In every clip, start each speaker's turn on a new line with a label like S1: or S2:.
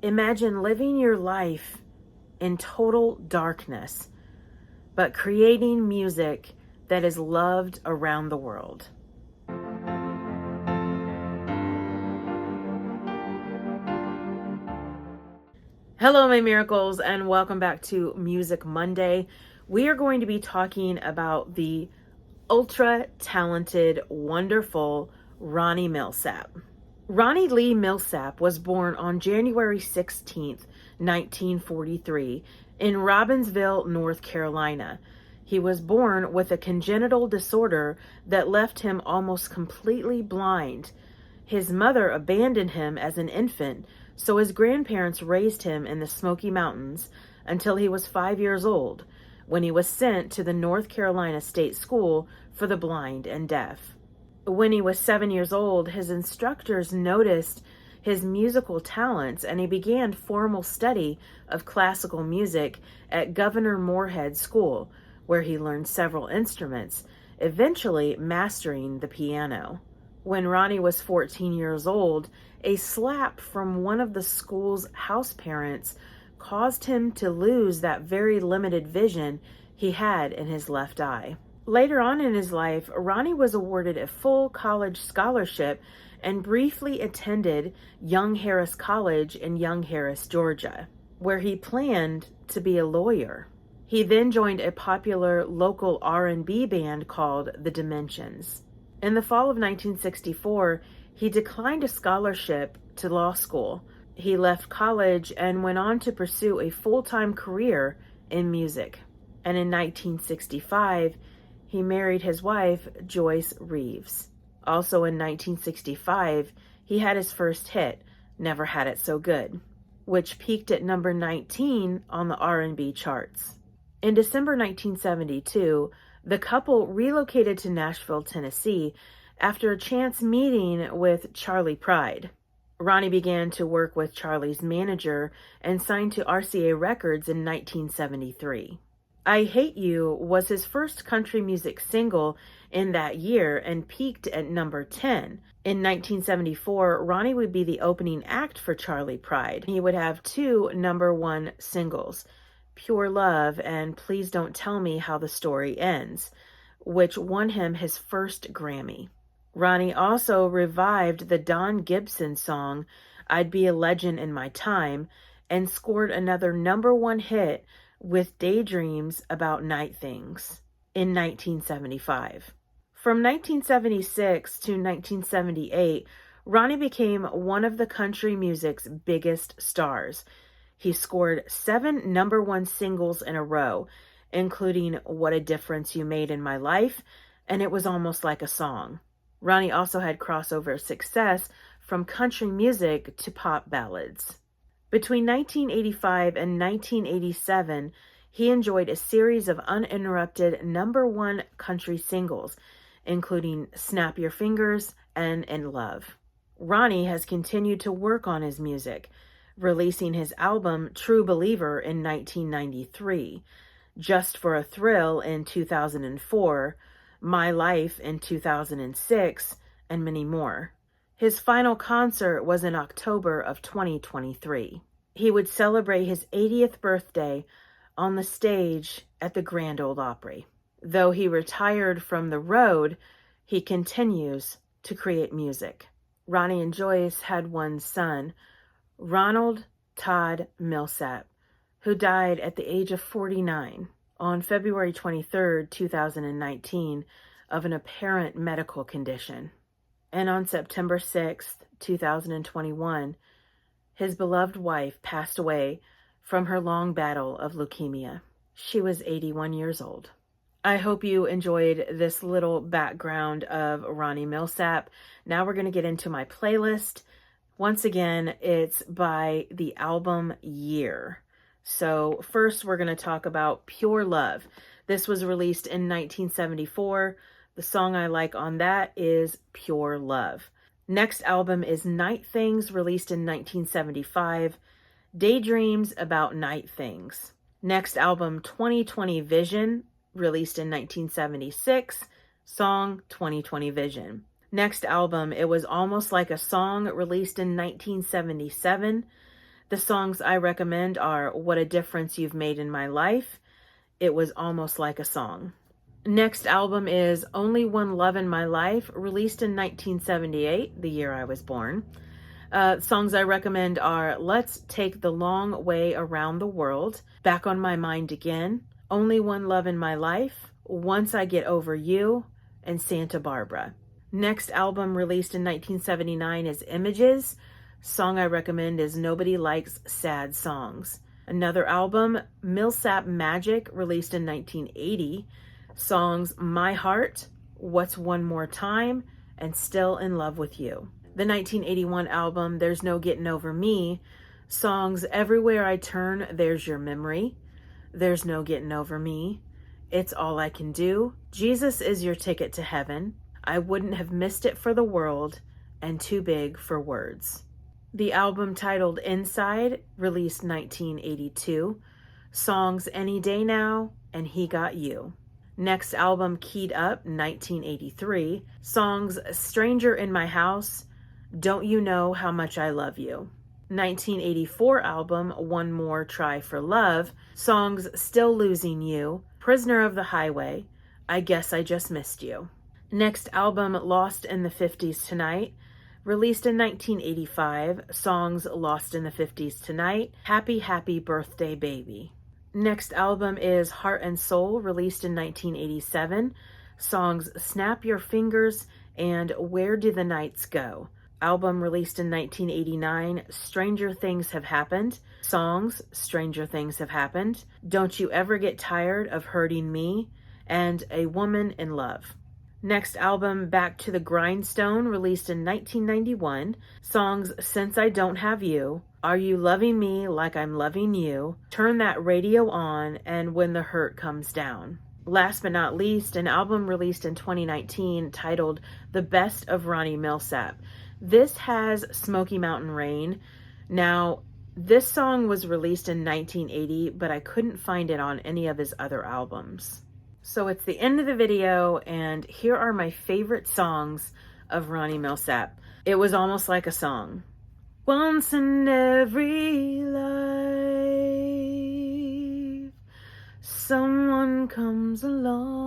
S1: Imagine living your life in total darkness, but creating music that is loved around the world. Hello, my miracles, and welcome back to Music Monday. We are going to be talking about the ultra talented, wonderful Ronnie Milsap. Ronnie Lee Milsap was born on January 16th, 1943, in Robbinsville, North Carolina. He was born with a congenital disorder that left him almost completely blind. His mother abandoned him as an infant, so his grandparents raised him in the Smoky Mountains until he was 5 years old, when he was sent to the North Carolina State School for the Blind and Deaf. When he was 7 years old, his instructors noticed his musical talents and he began formal study of classical music at Governor Moorhead School, where he learned several instruments, eventually mastering the piano. When Ronnie was 14 years old, a slap from one of the school's house parents caused him to lose that very limited vision he had in his left eye. Later on in his life, Ronnie was awarded a full college scholarship and briefly attended Young Harris College in Young Harris, Georgia, where he planned to be a lawyer. He then joined a popular local R&B band called The Dimensions. In the fall of 1964, he declined a scholarship to law school. He left college and went on to pursue a full-time career in music. And in 1965, he married his wife, Joyce Reeves. Also in 1965, he had his first hit, Never Had It So Good, which peaked at number 19 on the R&B charts. In December 1972, the couple relocated to Nashville, Tennessee, after a chance meeting with Charley Pride. Ronnie began to work with Charley's manager and signed to RCA Records in 1973. I Hate You was his first country music single in that year and peaked at number 10. In 1974, Ronnie would be the opening act for Charley Pride. He would have two number one singles, Pure Love and Please Don't Tell Me How the Story Ends, which won him his first Grammy. Ronnie also revived the Don Gibson song, I'd Be a Legend in My Time, and scored another number one hit with Daydreams About Night Things in 1975. From 1976 to 1978, Ronnie became one of the country music's biggest stars. He scored 7 number one singles in a row, including What a Difference You Made in My Life, and It Was Almost Like a Song. Ronnie also had crossover success from country music to pop ballads. Between 1985 and 1987, he enjoyed a series of uninterrupted number one country singles, including Snap Your Fingers and In Love. Ronnie has continued to work on his music, releasing his album True Believer in 1993, Just for a Thrill in 2004, My Life in 2006, and many more. His final concert was in October of 2023. He would celebrate his 80th birthday on the stage at the Grand Ole Opry. Though he retired from the road, he continues to create music. Ronnie and Joyce had one son, Ronald Todd Milsap, who died at the age of 49 on February 23, 2019, of an apparent medical condition. And on September 6, 2021, his beloved wife passed away from her long battle of leukemia. She was 81 years old. I hope you enjoyed this little background of Ronnie Milsap. Now we're going to get into my playlist. Once again, it's by the album Year. So first we're going to talk about Pure Love. This was released in 1974. The song I like on that is Pure Love. Next album is Night Things, released in 1975. Daydreams About Night Things. Next album, 2020 Vision, released in 1976. Song, 2020 Vision. Next album, It Was Almost Like a Song, released in 1977. The songs I recommend are What a Difference You've Made in My Life. It Was Almost Like a Song. Next album is Only One Love in My Life, released in 1978, the year I was born. Songs I recommend are Let's Take the Long Way Around the World, Back on My Mind Again, Only One Love in My Life, Once I Get Over You, and Santa Barbara. Next album released in 1979 is Images. Song I recommend is Nobody Likes Sad Songs. Another album, Milsap Magic, released in 1980. Songs My Heart, What's One More Time, and Still in Love with You. The 1981 album, There's No Getting Over Me. Songs Everywhere I Turn, There's Your Memory, There's No Getting Over Me, It's All I Can Do, Jesus Is Your Ticket to Heaven, I Wouldn't Have Missed It for the World, and Too Big for Words. The album titled Inside, released 1982. Songs Any Day Now and He Got You. Next album, Keyed Up, 1983. Songs Stranger in My House, Don't You Know How Much I Love You. 1984 album, One More Try for Love. Songs Still Losing You, Prisoner of the Highway, I Guess I Just Missed You. Next album, Lost in the 50s Tonight, released in 1985. Songs Lost in the 50s Tonight, Happy Happy Birthday Baby. Next album is Heart and Soul, released in 1987. Songs Snap Your Fingers and Where Do the Nights Go. Album released in 1989, Stranger Things Have Happened. Songs Stranger Things Have Happened, Don't You Ever Get Tired of Hurting Me, and A Woman in Love. Next album, Back to the Grindstone, released in 1991. Songs Since I Don't Have You, Are You Loving Me Like I'm Loving You, Turn That Radio On, and When the Hurt Comes Down. Last but not least, an album released in 2019 titled The Best of Ronnie Milsap. This has Smoky Mountain Rain. Now, this song was released in 1980, but I couldn't find it on any of his other albums. So it's the end of the video, and here are my favorite songs of Ronnie Milsap. It Was Almost Like a Song. Once in every life, someone comes along,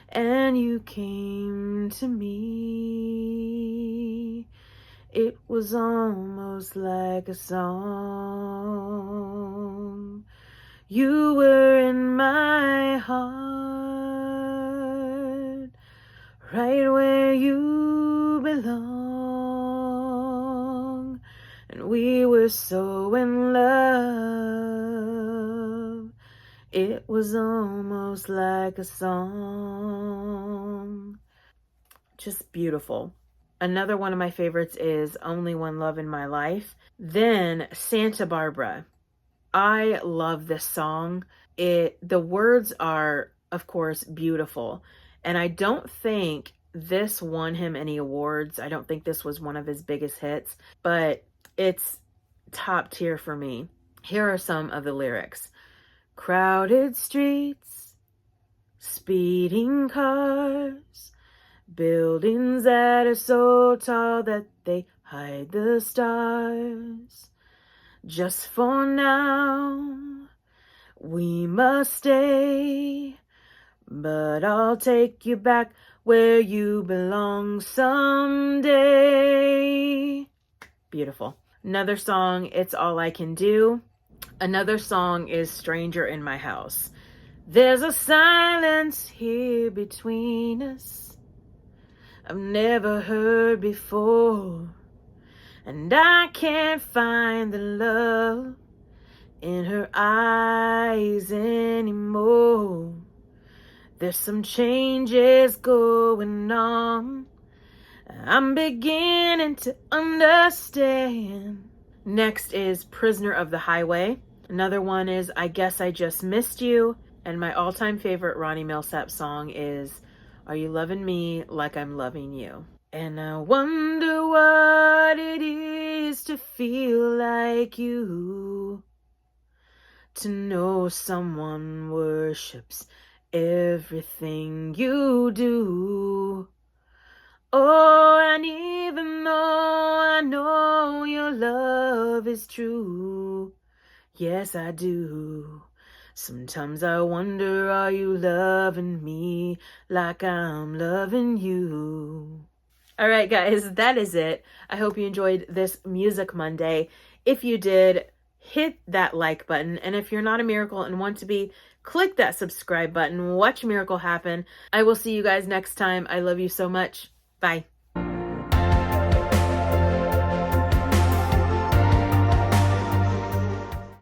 S1: and you came to me. It was almost like a song. You were in my heart, right where you belong. And we were so in love, it was almost like a song. Just beautiful. Another one of my favorites is Only One Love in My Life. Then Santa Barbara. I love this song. The words are, of course, beautiful. And I don't think this won him any awards. I don't think this was one of his biggest hits, but it's top tier for me. Here are some of the lyrics. Crowded streets, speeding cars, buildings that are so tall that they hide the stars. Just for now, we must stay, but I'll take you back where you belong someday. Beautiful. Another song, It's All I Can Do. Another song is Stranger in My House. There's a silence here between us I've never heard before. And I can't find the love in her eyes anymore. There's some changes going on, I'm beginning to understand. Next is Prisoner of the Highway. Another one is I Guess I Just Missed You. And my all-time favorite Ronnie Milsap song is Are You Loving Me Like I'm Loving You? And I wonder what it is to feel like you, to know someone worships everything you do. Oh, and even though I know your love is true, yes, I do. Sometimes I wonder, are you loving me like I'm loving you? All right, guys, that is it. I hope you enjoyed this Music Monday. If you did, hit that like button. And if you're not a miracle and want to be, click that subscribe button. Watch a miracle happen. I will see you guys next time. I love you so much. Bye.